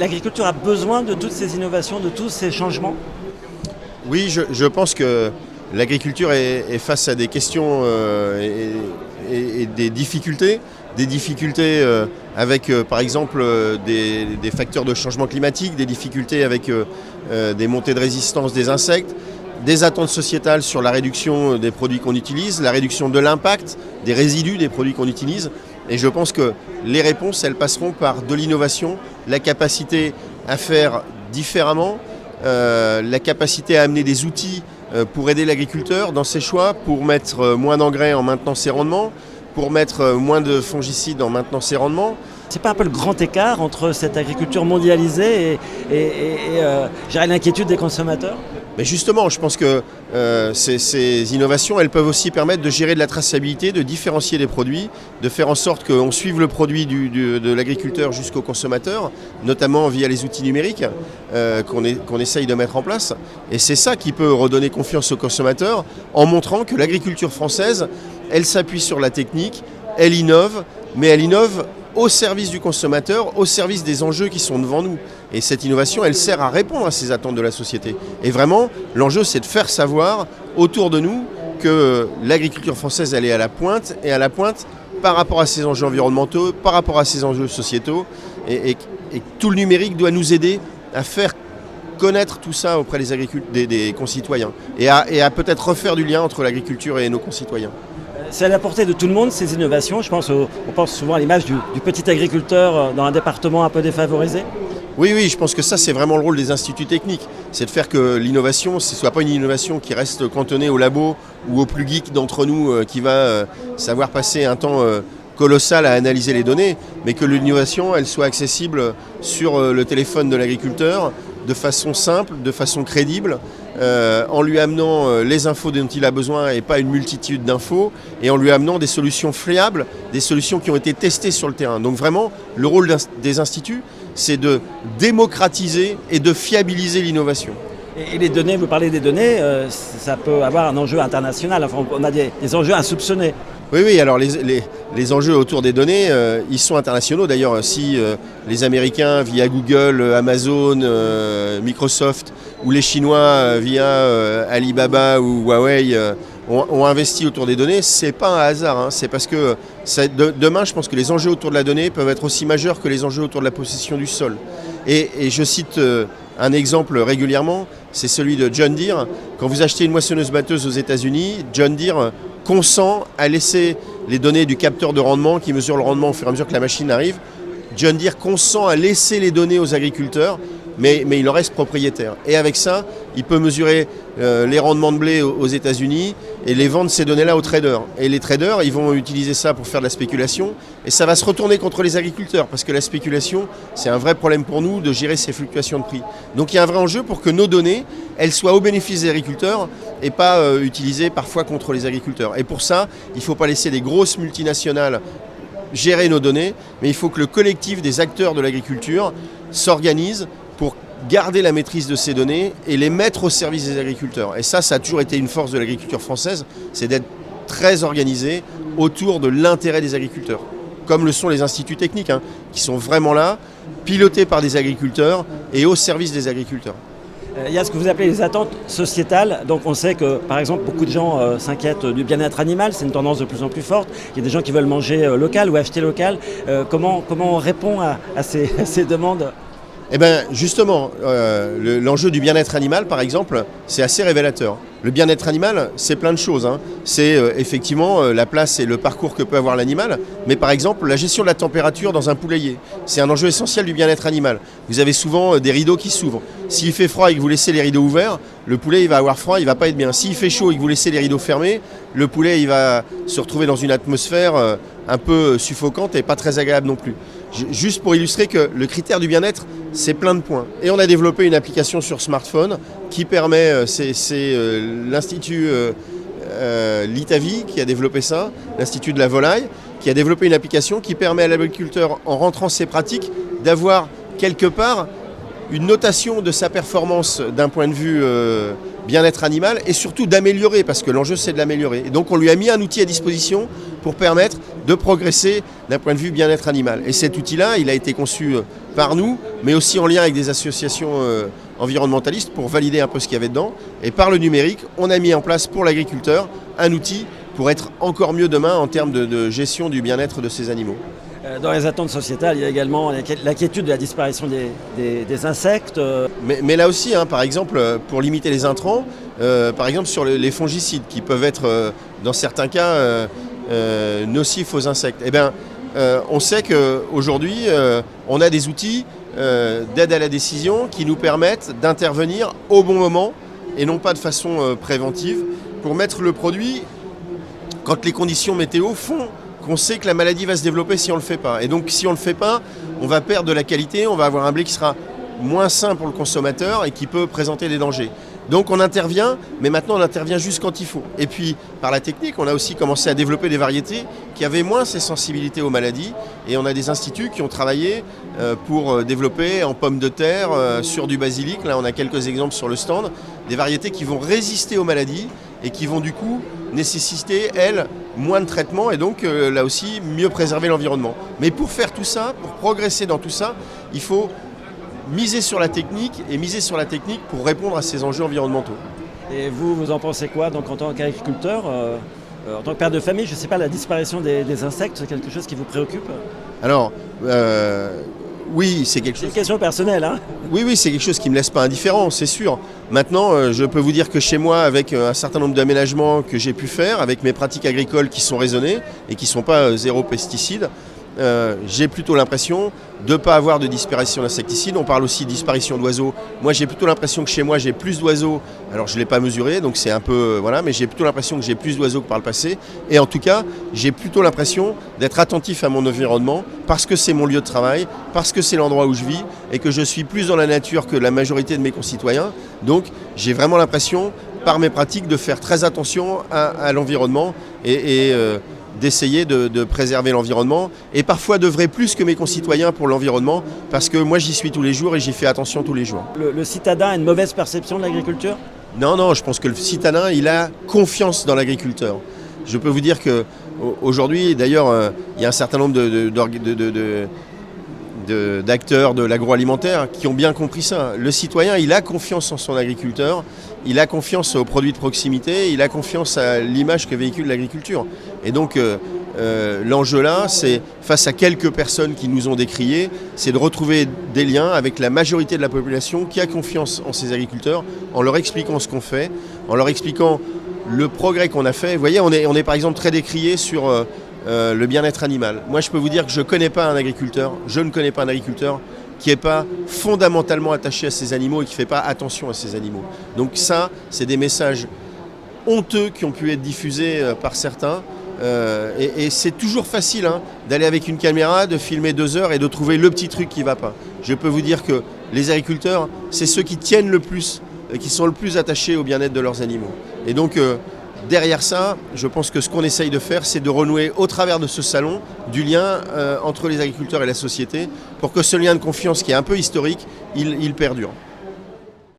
l'agriculture a besoin de toutes ces innovations, de tous ces changements? Oui, je pense que l'agriculture est face à des questions et des difficultés. Des difficultés avec, par exemple, des facteurs de changement climatique, des difficultés avec des montées de résistance des insectes, des attentes sociétales sur la réduction des produits qu'on utilise, la réduction de l'impact des résidus des produits qu'on utilise. Et je pense que les réponses, elles passeront par de l'innovation, la capacité à faire différemment, la capacité à amener des outils pour aider l'agriculteur dans ses choix, pour mettre moins d'engrais en maintenant ses rendements, pour mettre moins de fongicides en maintenant ses rendements. C'est pas un peu le grand écart entre cette agriculture mondialisée et gérer l'inquiétude des consommateurs? Mais justement, je pense que ces innovations, elles peuvent aussi permettre de gérer de la traçabilité, de différencier des produits, de faire en sorte qu'on suive le produit de l'agriculteur jusqu'au consommateur, notamment via les outils numériques qu'on essaye de mettre en place. Et c'est ça qui peut redonner confiance aux consommateurs en montrant que l'agriculture française, elle s'appuie sur la technique, elle innove, mais elle innove au service du consommateur, au service des enjeux qui sont devant nous. Et cette innovation, elle sert à répondre à ces attentes de la société. Et vraiment, l'enjeu, c'est de faire savoir autour de nous que l'agriculture française, elle est à la pointe, et à la pointe par rapport à ces enjeux environnementaux, par rapport à ces enjeux sociétaux, et tout le numérique doit nous aider à faire connaître tout ça auprès des concitoyens, et à peut-être refaire du lien entre l'agriculture et nos concitoyens. C'est à la portée de tout le monde, ces innovations. On pense souvent à l'image du petit agriculteur dans un département un peu défavorisé. Oui, je pense que ça, c'est vraiment le rôle des instituts techniques. C'est de faire que l'innovation, ce ne soit pas une innovation qui reste cantonnée au labo ou au plus geek d'entre nous qui va savoir passer un temps colossal à analyser les données, mais que l'innovation, elle soit accessible sur le téléphone de l'agriculteur de façon simple, de façon crédible, en lui amenant les infos dont il a besoin et pas une multitude d'infos, et en lui amenant des solutions fiables, des solutions qui ont été testées sur le terrain. Donc vraiment, le rôle des instituts, c'est de démocratiser et de fiabiliser l'innovation. Et les données, vous parlez des données, ça peut avoir un enjeu international, enfin on a des enjeux insoupçonnés. Oui, alors les enjeux autour des données, ils sont internationaux. D'ailleurs, si les Américains via Google, Amazon, Microsoft, ou les Chinois via Alibaba ou Huawei ont investi autour des données, c'est pas un hasard. Hein. C'est parce que demain, je pense que les enjeux autour de la donnée peuvent être aussi majeurs que les enjeux autour de la possession du sol. Et je cite un exemple régulièrement, c'est celui de John Deere. Quand vous achetez une moissonneuse-batteuse aux États-Unis, John Deere consent à laisser les données du capteur de rendement qui mesure le rendement au fur et à mesure que la machine arrive. John Deere consent à laisser les données aux agriculteurs, mais il en reste propriétaire. Et avec ça, il peut mesurer les rendements de blé aux États-Unis et les vendre ces données-là aux traders. Et les traders, ils vont utiliser ça pour faire de la spéculation, et ça va se retourner contre les agriculteurs, parce que la spéculation, c'est un vrai problème pour nous de gérer ces fluctuations de prix. Donc il y a un vrai enjeu pour que nos données, elles soient au bénéfice des agriculteurs et pas utilisées parfois contre les agriculteurs. Et pour ça, il ne faut pas laisser des grosses multinationales gérer nos données, mais il faut que le collectif des acteurs de l'agriculture s'organise pour garder la maîtrise de ces données et les mettre au service des agriculteurs. Et ça a toujours été une force de l'agriculture française, c'est d'être très organisé autour de l'intérêt des agriculteurs, comme le sont les instituts techniques, qui sont vraiment là, pilotés par des agriculteurs et au service des agriculteurs. Il y a ce que vous appelez les attentes sociétales. Donc on sait que, par exemple, beaucoup de gens s'inquiètent du bien-être animal. C'est une tendance de plus en plus forte. Il y a des gens qui veulent manger local ou acheter local. Comment on répond à ces demandes ? Eh bien, justement, l'enjeu du bien-être animal, par exemple, c'est assez révélateur. Le bien-être animal, c'est plein de choses. C'est effectivement la place et le parcours que peut avoir l'animal, mais par exemple, la gestion de la température dans un poulailler. C'est un enjeu essentiel du bien-être animal. Vous avez souvent des rideaux qui s'ouvrent. S'il fait froid et que vous laissez les rideaux ouverts, le poulet il va avoir froid, il va pas être bien. S'il fait chaud et que vous laissez les rideaux fermés, le poulet il va se retrouver dans une atmosphère un peu suffocante et pas très agréable non plus. Juste pour illustrer que le critère du bien-être, c'est plein de points. Et on a développé une application sur smartphone qui permet, c'est l'Institut l'Itavi qui a développé ça, l'Institut de la volaille, qui a développé une application qui permet à l'agriculteur, en rentrant ses pratiques, d'avoir quelque part une notation de sa performance d'un point de vue bien-être animal et surtout d'améliorer, parce que l'enjeu c'est de l'améliorer. Et donc on lui a mis un outil à disposition pour permettre de progresser d'un point de vue bien-être animal. Et cet outil-là, il a été conçu par nous, mais aussi en lien avec des associations environnementalistes pour valider un peu ce qu'il y avait dedans. Et par le numérique, on a mis en place pour l'agriculteur un outil pour être encore mieux demain en termes de gestion du bien-être de ces animaux. Dans les attentes sociétales, il y a également l'inquiétude de la disparition des insectes. Mais là aussi, par exemple, pour limiter les intrants, par exemple sur les fongicides qui peuvent être, dans certains cas, nocifs aux insectes. Eh bien, on sait qu'aujourd'hui, on a des outils d'aide à la décision qui nous permettent d'intervenir au bon moment et non pas de façon préventive pour mettre le produit quand les conditions météo font qu'on sait que la maladie va se développer si on ne le fait pas. Et donc si on ne le fait pas, on va perdre de la qualité, on va avoir un blé qui sera moins sain pour le consommateur et qui peut présenter des dangers. Donc on intervient, mais maintenant on intervient juste quand il faut. Et puis par la technique, on a aussi commencé à développer des variétés qui avaient moins ces sensibilités aux maladies. Et on a des instituts qui ont travaillé pour développer en pommes de terre, sur du basilic, là on a quelques exemples sur le stand, des variétés qui vont résister aux maladies et qui vont du coup nécessiter, elles, moins de traitement et donc là aussi mieux préserver l'environnement. Mais pour faire tout ça, pour progresser dans tout ça, il faut miser sur la technique et miser sur la technique pour répondre à ces enjeux environnementaux. Et vous en pensez quoi donc, en tant qu'agriculteur en tant que père de famille, je ne sais pas, la disparition des insectes, c'est quelque chose qui vous préoccupe? Alors, oui, c'est quelque chose... C'est une question personnelle, hein? Oui, c'est quelque chose qui ne me laisse pas indifférent, c'est sûr. Maintenant, je peux vous dire que chez moi, avec un certain nombre d'aménagements que j'ai pu faire, avec mes pratiques agricoles qui sont raisonnées et qui ne sont pas zéro pesticide, j'ai plutôt l'impression de ne pas avoir de disparition d'insecticides. On parle aussi de disparition d'oiseaux. Moi, j'ai plutôt l'impression que chez moi, j'ai plus d'oiseaux. Alors, je ne l'ai pas mesuré, donc c'est un peu... voilà, mais j'ai plutôt l'impression que j'ai plus d'oiseaux que par le passé. Et en tout cas, j'ai plutôt l'impression d'être attentif à mon environnement parce que c'est mon lieu de travail, parce que c'est l'endroit où je vis et que je suis plus dans la nature que la majorité de mes concitoyens. Donc, j'ai vraiment l'impression, par mes pratiques, de faire très attention à l'environnement et d'essayer de préserver l'environnement et parfois d'œuvrer plus que mes concitoyens pour l'environnement parce que moi j'y suis tous les jours et j'y fais attention tous les jours. Le citadin a une mauvaise perception de l'agriculture? Non, je pense que le citadin il a confiance dans l'agriculteur. Je peux vous dire qu'aujourd'hui d'ailleurs il y a un certain nombre d'acteurs de l'agroalimentaire qui ont bien compris ça. Le citoyen, il a confiance en son agriculteur, il a confiance aux produits de proximité, il a confiance à l'image que véhicule l'agriculture. Et donc l'enjeu là, c'est face à quelques personnes qui nous ont décrié, c'est de retrouver des liens avec la majorité de la population qui a confiance en ses agriculteurs, en leur expliquant ce qu'on fait, en leur expliquant le progrès qu'on a fait. Vous voyez, on est par exemple très décrié sur... le bien-être animal. Moi, je peux vous dire que je ne connais pas un agriculteur qui n'est pas fondamentalement attaché à ses animaux et qui ne fait pas attention à ses animaux. Donc ça, c'est des messages honteux qui ont pu être diffusés par certains. Et c'est toujours facile d'aller avec une caméra, de filmer 2 heures et de trouver le petit truc qui ne va pas. Je peux vous dire que les agriculteurs, c'est ceux qui tiennent le plus, qui sont le plus attachés au bien-être de leurs animaux. Et donc... derrière ça, je pense que ce qu'on essaye de faire, c'est de renouer au travers de ce salon du lien entre les agriculteurs et la société pour que ce lien de confiance qui est un peu historique, il perdure.